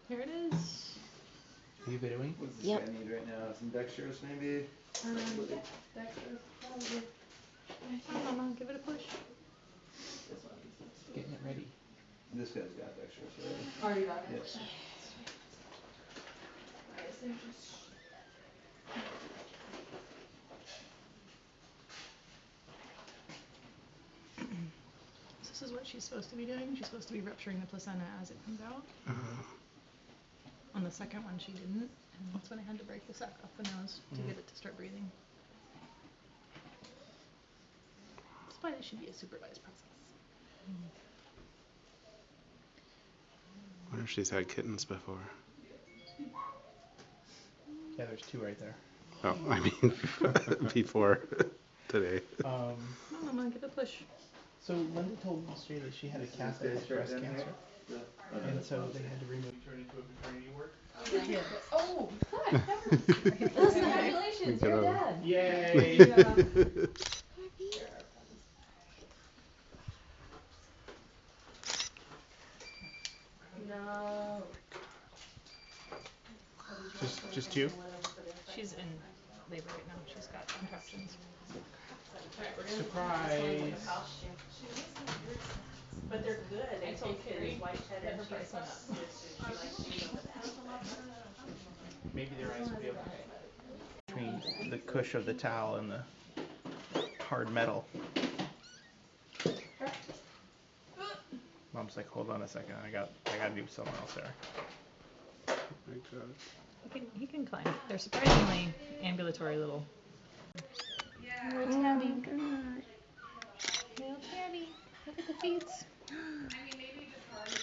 Here it is. Are you videoing? What's this guy need right now? Some dextrose maybe? Yeah, dextrose, probably. I don't know, give it a push. This one needs getting it ready. This guy's got dextrose already. Oh, you got it? Yes. Nice, and just... This is what she's supposed to be doing. She's supposed to be rupturing the placenta as it comes out. On the second one she didn't, and that's when I had to break the sac off the nose to get it to start breathing. That's why it should be a supervised process. I wonder if she's had kittens before. Yeah, there's 2 right there. Oh, I mean, before today. No, Mama, give it a push. So Linda told me yesterday that she had a cat that had breast cancer, and so they had to remove her into a maternity ward. Yeah. Oh, well, congratulations, you're dad. Yay! No. Just 2? She's in labor right now. She's got contractions. Surprise! But they're good. They told Carrie white cheddar that her price went up. Maybe their eyes will be okay. Between the cush of the towel and the hard metal. Mom's like, hold on a second, I gotta do something else there. He can climb. They're surprisingly ambulatory little. Yeah. Little tabby. Little tabby. Look at the feet. I mean, maybe just hard to